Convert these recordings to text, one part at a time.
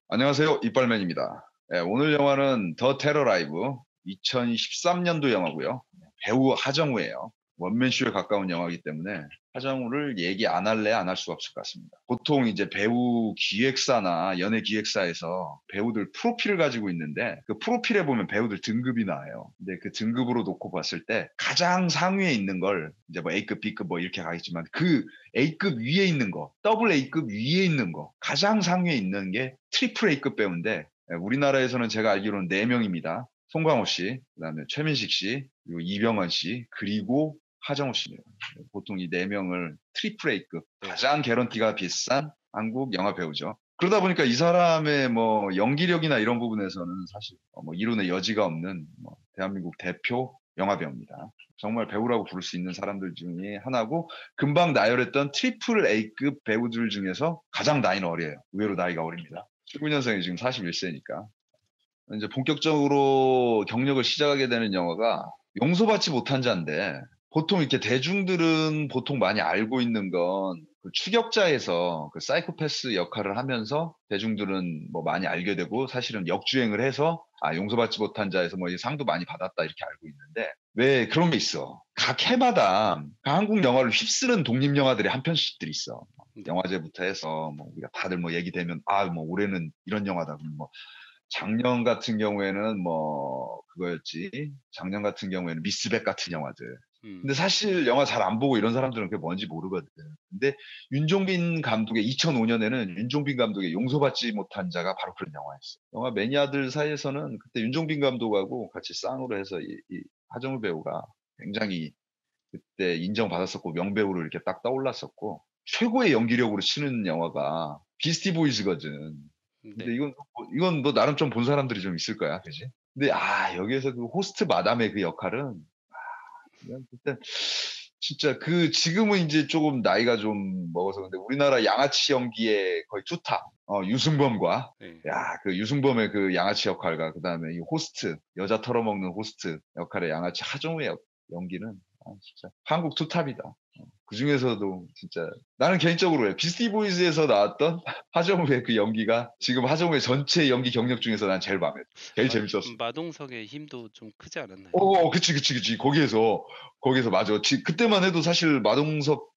안녕하세요. 이빨맨입니다. 오늘 영화는 더 테러 라이브 2013년도 영화고요. 배우 하정우예요. 원맨쇼에 가까운 영화이기 때문에 하정우를 얘기 안 할래 안 할 수가 없을 것 같습니다. 보통 이제 배우 기획사나 연예 기획사에서 배우들 프로필을 가지고 있는데 그 프로필에 보면 배우들 등급이 나와요. 근데 그 등급으로 놓고 봤을 때 가장 상위에 있는 걸 이제 뭐 A급, B급 뭐 이렇게 가겠지만 그 A급 위에 있는 거, 더블 A급 위에 있는 거, 가장 상위에 있는 게 트리플 A급 배우인데 우리나라에서는 제가 알기로는 4명입니다. 송강호 씨, 그다음에 최민식 씨, 그리고 이병헌 씨, 그리고 하정우 씨입니다. 보통 이 4명을 트리플 A급, 네. 가장 개런티가 비싼 한국 영화 배우죠. 그러다 보니까 이 사람의 뭐 연기력이나 이런 부분에서는 사실 뭐 이론의 여지가 없는 뭐 대한민국 대표 영화 배우입니다. 정말 배우라고 부를 수 있는 사람들 중에 하나고 금방 나열했던 트리플 A급 배우들 중에서 가장 나이는 어려요. 의외로 나이가 어립니다. 19년생이 지금 41세니까. 이제 본격적으로 경력을 시작하게 되는 영화가 용서받지 못한 자인데 보통 이렇게 대중들은 보통 많이 알고 있는 건 그 추격자에서 그 사이코패스 역할을 하면서 대중들은 뭐 많이 알게 되고 사실은 역주행을 해서 용서받지 못한 자에서 뭐 상도 많이 받았다 이렇게 알고 있는데 왜 그런 게 있어. 각 해마다 한국 영화를 휩쓰는 독립영화들이 한 편씩들이 있어. 네. 영화제부터 해서 뭐 우리가 다들 뭐 얘기되면 뭐 올해는 이런 영화다. 뭐 작년 같은 경우에는 뭐 그거였지. 작년 같은 경우에는 미스백 같은 영화들. 근데 음. 사실 영화 잘 안 보고 이런 사람들은 그게 뭔지 모르거든. 근데 윤종빈 감독의 2005년에는 윤종빈 감독의 용서받지 못한 자가 바로 그런 영화였어. 영화 매니아들 사이에서는 그때 윤종빈 감독하고 같이 쌍으로 해서 이 하정우 배우가 굉장히 그때 인정받았었고 명배우로 이렇게 딱 떠올랐었고 최고의 연기력으로 치는 영화가 비스티 보이즈거든. 근데 네. 이건 너 나름 좀 본 사람들이 좀 있을 거야, 그지? 근데 여기에서 그 호스트 마담의 그 역할은 그냥 그때 진짜 그 지금은 이제 조금 나이가 좀 먹어서 근데 우리나라 양아치 연기의 거의 투탑. 유승범과 네. 그 유승범의 그 양아치 역할과 그다음에 이 호스트 여자 털어먹는 호스트 역할의 양아치 하정우의 연기는 진짜 한국 투탑이다. 그중에서도 진짜 나는 개인적으로 왜 비스티 보이즈에서 나왔던 하정우의 그 연기가 지금 하정우의 전체 연기 경력 중에서 난 제일 마음에 들어. 제일 마 재밌었어. 마동석의 힘도 좀 크지 않았나요? 그치. 거기에서 맞아. 그때만 해도 사실 아, 마동석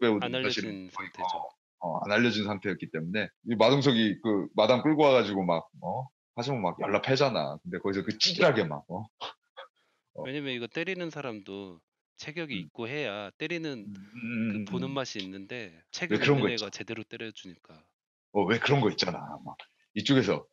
배우도 안 사실은 알려진 거의 상태죠. 안 알려진 상태였기 때문에 이 마동석이 그 마담 끌고 와가지고 막 하정우 막 연락해잖아. 근데 거기서 그 찌질하게 막 어, 왜냐면 이거 때리는 사람도 체격이 음, 있고 해야 때리는 그 보는 음. 맛이 있는데 왜 체격 그런 거 있는 애가 있잖아. 제대로 때려주니까. 왜 그런 거 있잖아. 막 이쪽에서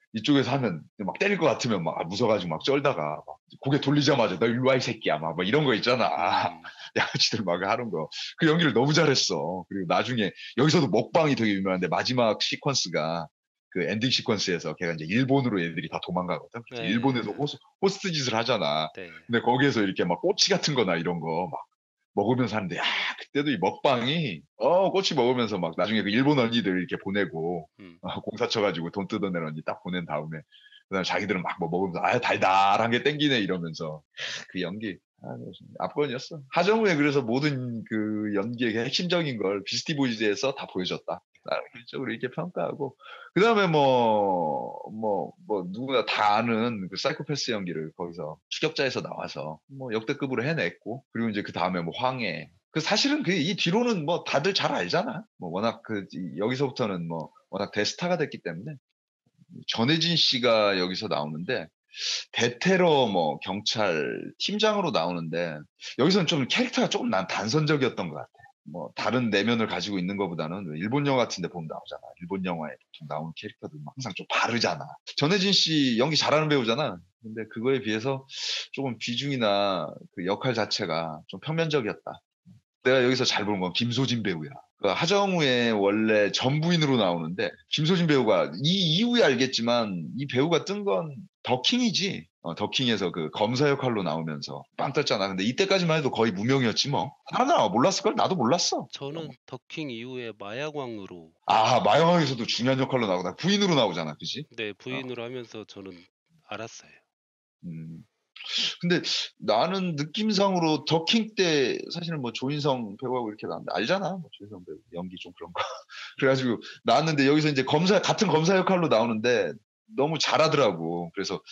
하면 막 때릴 것 같으면 막 무서워가지고 막 쩔다가 막 고개 돌리자마자 너 일로 와 이 새끼야 막 이런 거 있잖아. 음. 양아치들 막 하는 거. 그 연기를 너무 잘했어. 그리고 나중에 여기서도 먹방이 되게 유명한데 마지막 시퀀스가 그 엔딩 시퀀스에서 걔가 이제 일본으로 애들이 다 도망가거든. 그래서 일본에서 네. 호스트 짓을 하잖아. 네. 근데 거기에서 이렇게 막 꼬치 같은 거나 이런 거 먹으면서 하는데 그때도 이 먹방이 꼬치 먹으면서 막 나중에 그 일본 언니들 이렇게 보내고 음. 공사 쳐가지고 돈 뜯어낸 언니 딱 보낸 다음에 그다음에 자기들은 막 뭐 먹으면서 달달한 게 땡기네 이러면서 그 연기 압권이었어. 하정우의 그래서 모든 그 연기의 핵심적인 걸 비스티 보이즈에서 다 보여줬다. 나는 개인적으로 이렇게 평가하고 그다음에 누구나 다 아는 그 사이코패스 연기를 거기서 추격자에서 나와서 뭐 역대급으로 해냈고 그리고 이제 그 다음에 뭐 황해 그 사실은 그 이 뒤로는 뭐 다들 잘 알잖아. 뭐 워낙 여기서부터는 뭐 워낙 대스타가 됐기 때문에 전혜진 씨가 여기서 나오는데 대테러 뭐 경찰 팀장으로 나오는데 여기서는 좀 캐릭터가 조금 난 단선적이었던 것 같아. 뭐 다른 내면을 가지고 있는 것보다는 일본 영화 같은 데 보면 나오잖아. 일본 영화에 보통 나오는 캐릭터들 항상 좀 다르잖아. 전혜진 씨 연기 잘하는 배우잖아. 근데 그거에 비해서 조금 비중이나 그 역할 자체가 좀 평면적이었다. 내가 여기서 잘 보는 건 김소진 배우야. 그 하정우의 원래 전부인으로 나오는데 김소진 배우가 이 이후에 알겠지만 이 배우가 뜬 건 더킹이지. 더킹에서 그 검사 역할로 나오면서 빵 떴잖아. 근데 이때까지만 해도 거의 무명이었지 뭐. 하나 몰랐을걸? 나도 몰랐어. 저는 더킹 이후에 마약왕으로 마영학에서도 중요한 역할로 나오다 부인으로 나오잖아. 그지? 네, 어, 부인으로 하면서 저는 알았어요. 음. 근데 나는 느낌상으로 더킹 때 사실은 뭐 조인성 배우하고 이렇게 나왔는데 알잖아. 뭐 조인성 배우 연기 좀 그런 거. 그래 가지고 나왔는데 여기서 인제 검사 같은 검사 역할로 나오는데 너무 잘하더라고. 그래서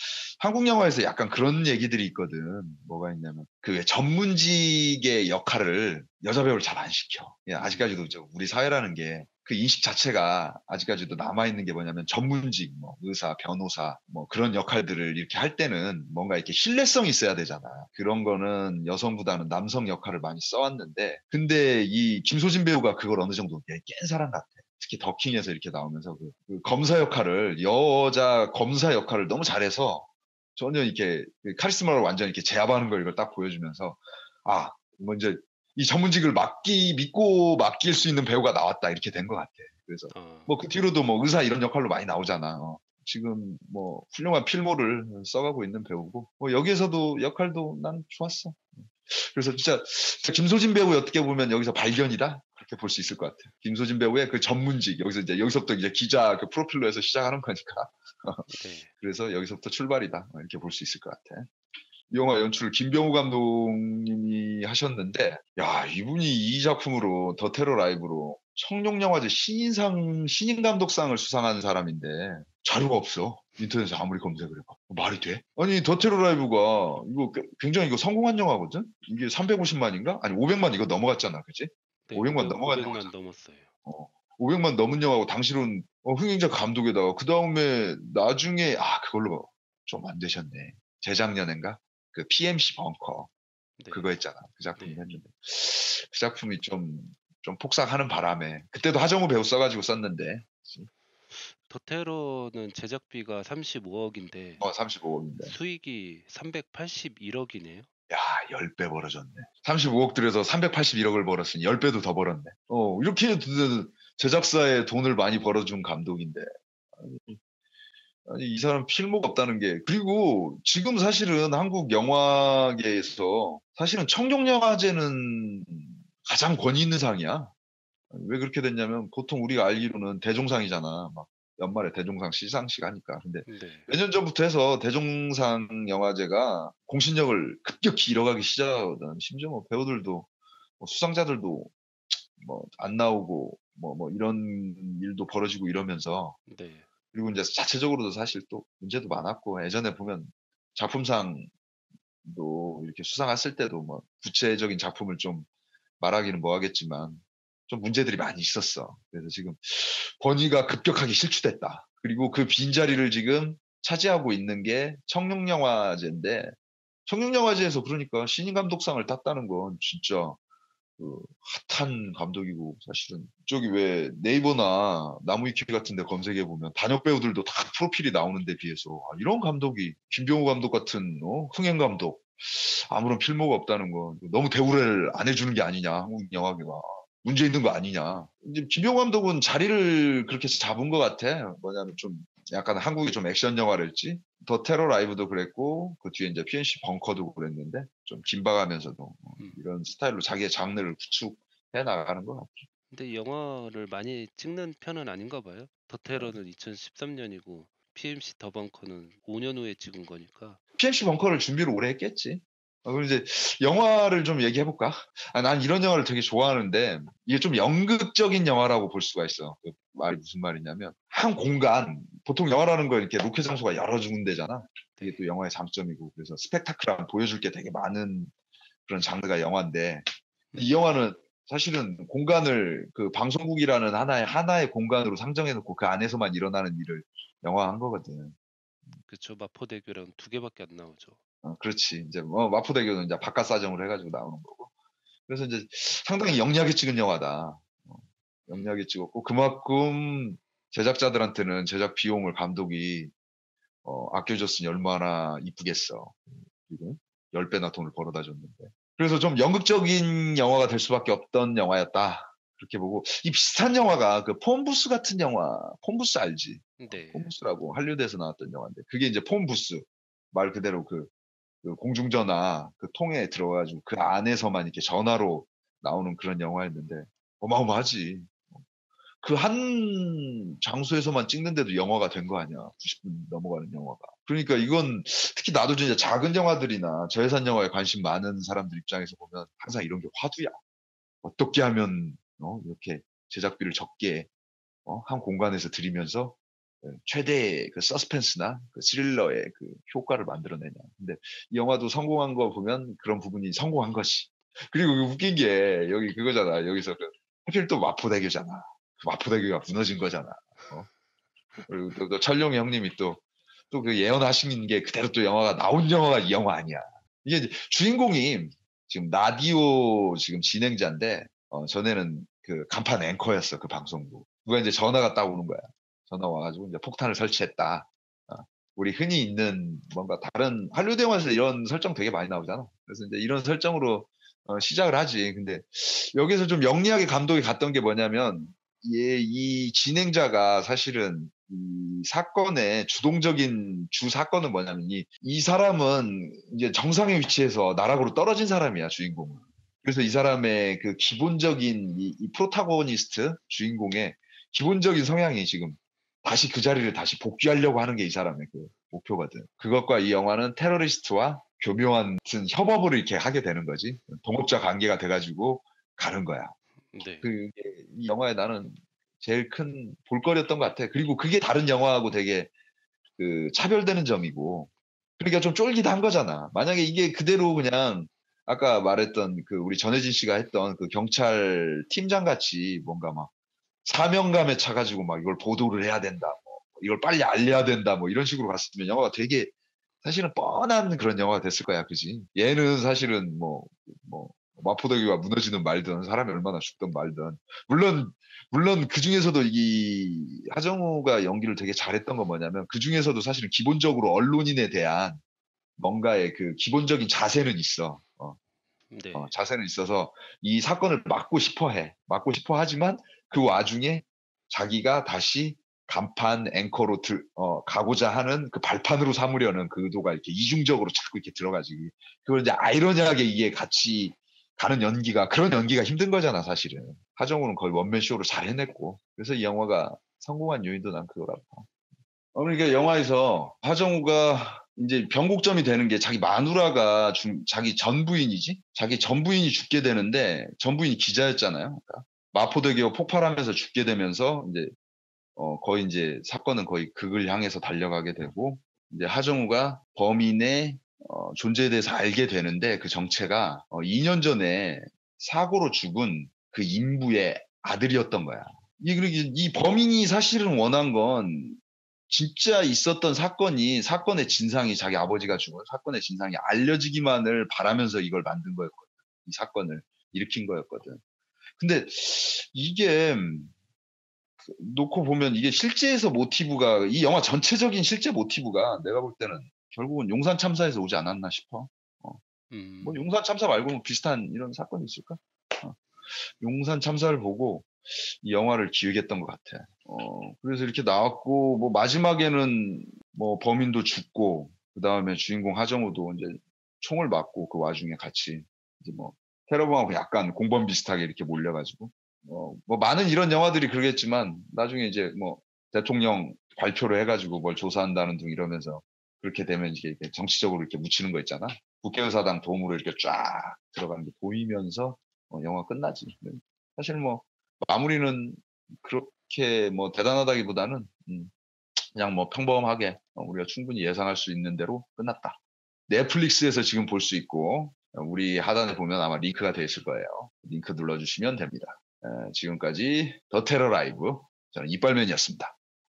한국 영화에서 약간 그런 얘기들이 있거든. 뭐가 있냐면 그 왜 전문직의 역할을 여자 배우를 잘 안 시켜. 예 아직까지도 우리 사회라는 게 그 인식 자체가 아직까지도 남아 있는 게 뭐냐면 전문직 뭐 의사, 변호사 뭐 그런 역할들을 이렇게 할 때는 뭔가 이렇게 신뢰성이 있어야 되잖아. 그런 거는 여성보다는 남성 역할을 많이 써 왔는데 근데 이 김소진 배우가 그걸 어느 정도 깬 사람 같아. 특히 더킹에서 이렇게 나오면서 그 검사 역할을 여자 검사 역할을 너무 잘해서 전혀 이렇게 그 카리스마를 완전히 이렇게 제압하는 걸 이걸 딱 보여주면서 아, 뭐 이제 이 전문직을 믿고 맡길 수 있는 배우가 나왔다 이렇게 된 것 같아. 그래서 어. 뭐 그 뒤로도 뭐 의사 이런 역할로 많이 나오잖아. 지금 뭐 훌륭한 필모를 써가고 있는 배우고 뭐 여기에서도 역할도 난 좋았어. 그래서 진짜 김소진 배우 어떻게 보면 여기서 발견이다 그렇게 볼 수 있을 것 같아요. 김소진 배우의 그 전문직 여기서 이제 여기서부터 이제 기자 그 프로필로 해서 시작하는 거니까. 네. 그래서 여기서부터 출발이다 이렇게 볼 수 있을 것 같아. 이 영화 연출을 김병호 감독님이 하셨는데, 야 이분이 이 작품으로 더 테러 라이브로 청룡영화제 신인 감독상을 수상한 사람인데 자료가 없어. 인터넷에 아무리 검색을 해봐. 말이 돼? 아니 더 테러 라이브가 이거 굉장히 이거 성공한 영화거든. 이게 350만인가? 아니 500만 이거 넘어갔잖아, 그치? 네. 500만 500 넘어간 500만 영화잖아. 넘었어요. 어, 500만 넘은 영화고 당시로는 흥행자 감독에다가 그 다음에 나중에 그걸로 좀 안 되셨네. 재작년인가? 그 PMC 벙커 네. 그거 했잖아. 그 작품 네. 했는데 그 작품이 좀 폭삭하는 바람에 그때도 하정우 배우 써가지고 썼는데 더 테러는 제작비가 35억인데 35억인데 수익이 381억이네요. 야 10배 벌어졌네. 35억 들여서 381억을 벌었으니 10배도 더 벌었네. 이렇게 제작사에 돈을 많이 벌어준 감독인데 아니 이 사람 필모가 없다는 게 그리고 지금 사실은 한국 영화계에서 사실은 청룡영화제는 가장 권위 있는 상이야. 왜 그렇게 됐냐면 보통 우리가 알기로는 대종상이잖아. 막 연말에 대종상 시상식 하니까. 근데 네. 몇 년 전부터 해서 대종상 영화제가 공신력을 급격히 잃어가기 시작하거든. 심지어 뭐 배우들도 뭐 수상자들도 뭐 안 나오고 뭐 이런 일도 벌어지고 이러면서 네. 그리고 인제 자체적으로도 사실 또 문제도 많았고 예전에 보면 작품상도 이렇게 수상했을 때도 뭐 구체적인 작품을 좀 말하기는 뭐 하겠지만 좀 문제들이 많이 있었어. 그래서 지금 권위가 급격하게 실추됐다. 그리고 그 빈자리를 지금 차지하고 있는 게 청룡영화제인데 청룡영화제에서 그러니까 신인 감독상을 땄다는 건 진짜 그 핫한 감독이고 사실은 저기 왜 네이버나 나무위키 같은 데 검색해 보면 단역 배우들도 다 프로필이 나오는 데 비해서 이런 감독이 김병호 감독 같은 흥행 감독 아무런 필모가 없다는 건 너무 대우를 안 해주는 게 아니냐 한국 영화계가 문제 있는 거 아니냐. 이제 김병호 감독은 자리를 그렇게 잡은 것 같아. 뭐냐면 좀 약간 한국의 좀 액션 영화랄지 더 테러 라이브도 그랬고 그 뒤에 이제 PNC 벙커도 그랬는데 좀 긴박하면서도 음. 이런 스타일로 자기의 장르를 구축해 나가는 것 같아. 근데 영화를 많이 찍는 편은 아닌가 봐요. 더 테러는 2013년이고 PMC 더 벙커는 5년 후에 찍은 거니까. PNC 벙커를 준비를 오래 했겠지. 그럼 이제 영화를 좀 얘기해 볼까? 난 이런 영화를 되게 좋아하는데 이게 좀 연극적인 영화라고 볼 수가 있어. 그 말이 무슨 말이냐면 한 공간 보통 영화라는 거 이렇게 로케 장소가 여러 군데잖아. 이게 네. 또 영화의 장점이고 그래서 스펙타클한 보여줄 게 되게 많은 그런 장르가 영화인데 이 영화는 사실은 공간을 그 방송국이라는 하나의 공간으로 상정해 놓고 그 안에서만 일어나는 일을 영화한 거거든. 그쵸. 마포대교랑 두 개밖에 안 나오죠. 그렇지. 이제 뭐 마포대교는 이제 바깥 사정으로 해가지고 나오는 거고. 그래서 이제 상당히 영리하게 찍은 영화다. 어, 음. 영리하게 찍었고 그만큼 제작자들한테는 제작 비용을 감독이 아껴줬으니 얼마나 이쁘겠어. 지금 10배나 돈을 벌어다 줬는데. 그래서 좀 연극적인 영화가 될 수밖에 없던 영화였다. 그렇게 보고 이 비슷한 영화가 그 폰부스 같은 영화, 폰부스 알지? 네. 폰부스라고 할리우드에서 나왔던 영화인데 그게 이제 폰부스 말 그대로 그 공중전화 그 통에 들어가지고 그 안에서만 이렇게 전화로 나오는 그런 영화였는데 어마어마하지. 그 한 장소에서만 찍는데도 영화가 된 거 아니야. 90분 넘어가는 영화가. 그러니까 이건 특히 나도 진짜 작은 영화들이나 저예산 영화에 관심 많은 사람들 입장에서 보면 항상 이런 게 화두야. 어떻게 하면 이렇게 제작비를 적게 한 공간에서 들이면서 최대의 그 서스펜스나 그 스릴러의 그 효과를 만들어내냐. 근데 이 영화도 성공한 거 보면 그런 부분이 성공한 것이. 그리고 웃긴 게 여기 그거잖아. 여기서 하필 또 마포대교잖아. 그 마포대교가 무너진 거잖아. 그리고 또 철룡 형님이 또 그 예언하신 게 그대로 또 영화가 나온 영화가 이 영화 아니야. 이게 이제 주인공이 지금 라디오 지금 진행자인데 전에는 그 간판 앵커였어 그 방송국. 누가 이제 전화가 딱 오는 거야. 전화 와가지고 이제 폭탄을 설치했다. 어, 우리 흔히 있는 뭔가 다른 할리우드 영화에서 이런 설정 되게 많이 나오잖아. 그래서 이제 이런 설정으로 시작을 하지. 근데 여기서 좀 영리하게 감독이 갔던 게 뭐냐면 이 진행자가 사실은 이 사건의 주동적인 주 사건은 뭐냐면 이 사람은 이제 정상의 위치에서 나락으로 떨어진 사람이야 주인공은. 그래서 이 사람의 그 기본적인 이 프로타고니스트 주인공의 기본적인 성향이 지금 다시 그 자리를 다시 복귀하려고 하는 게 이 사람의 그 목표거든. 그것과 이 영화는 테러리스트와 교묘한 무슨 협업을 이렇게 하게 되는 거지. 동업자 관계가 돼가지고 가는 거야. 네. 그게 이 영화에 나는 제일 큰 볼거리였던 것 같아. 그리고 그게 다른 영화하고 되게 그 차별되는 점이고. 그러니까 좀 쫄깃한 거잖아. 만약에 이게 그대로 그냥 아까 말했던 그 우리 전혜진 씨가 했던 그 경찰 팀장 같이 뭔가 막 사명감에 차가지고 막 이걸 보도를 해야 된다. 뭐 이걸 빨리 알려야 된다. 뭐 이런 식으로 갔으면 영화가 되게 사실은 뻔한 그런 영화가 됐을 거야. 그지? 얘는 사실은 뭐, 마포대교가 무너지는 말든 사람이 얼마나 죽든 말든. 물론 그 중에서도 이 하정우가 연기를 되게 잘했던 건 뭐냐면 그 중에서도 사실은 기본적으로 언론인에 대한 뭔가의 그 기본적인 자세는 있어. 네. 자세는 있어서 이 사건을 막고 싶어 해. 막고 싶어 하지만 그 와중에 자기가 다시 간판 앵커로 가고자 하는 그 발판으로 삼으려는 그 의도가 이렇게 이중적으로 자꾸 이렇게 들어가지. 그걸 이제 아이러니하게 이게 같이 가는 연기가, 그런 연기가 힘든 거잖아, 사실은. 하정우는 거의 원맨 쇼를 잘 해냈고. 그래서 이 영화가 성공한 요인도 난 그거라고 봐. 그러니까 영화에서 하정우가 이제 변곡점이 되는 게 자기 마누라가 자기 전 부인이지? 자기 전 부인이 죽게 되는데 전 부인이 기자였잖아요. 그러니까 마포대교 폭발하면서 죽게 되면서 이제 거의 이제 사건은 거의 극을 향해서 달려가게 되고 이제 하정우가 범인의 존재에 대해서 알게 되는데 그 정체가 2년 전에 사고로 죽은 그 인부의 아들이었던 거야. 이 범인이 사실은 원한 건 진짜 있었던 사건의 진상이 자기 아버지가 죽은 사건의 진상이 알려지기만을 바라면서 이걸 만든 거였거든. 이 사건을 일으킨 거였거든. 근데 이게 놓고 보면 이게 실제에서 모티브가 이 영화 전체적인 실제 모티브가 내가 볼 때는 결국은 용산 참사에서 오지 않았나 싶어. 뭐 음. 용산 참사 말고는 비슷한 이런 사건이 있을까? 어, 용산 참사를 보고 이 영화를 기획했던 것 같아. 그래서 이렇게 나왔고, 뭐, 마지막에는 뭐, 범인도 죽고, 그 다음에 주인공 하정우도 이제 총을 맞고, 그 와중에 같이, 이제 뭐, 테러범하고 약간 공범 비슷하게 이렇게 몰려가지고, 뭐, 많은 이런 영화들이 그러겠지만, 나중에 이제 뭐, 대통령 발표를 해가지고 뭘 조사한다는 등 이러면서, 그렇게 되면 이게 이렇게 정치적으로 이렇게 묻히는 거 있잖아. 국회의사당 도움으로 이렇게 쫙 들어가는 게 보이면서, 영화 끝나지. 사실 뭐, 마무리는 그렇게 뭐 대단하다기보다는 그냥 뭐 평범하게 우리가 충분히 예상할 수 있는 대로 끝났다. 넷플릭스에서 지금 볼 수 있고 우리 하단에 보면 아마 링크가 되어 있을 거예요. 링크 눌러주시면 됩니다. 지금까지 더 테러 라이브 저는 이빨맨이었습니다.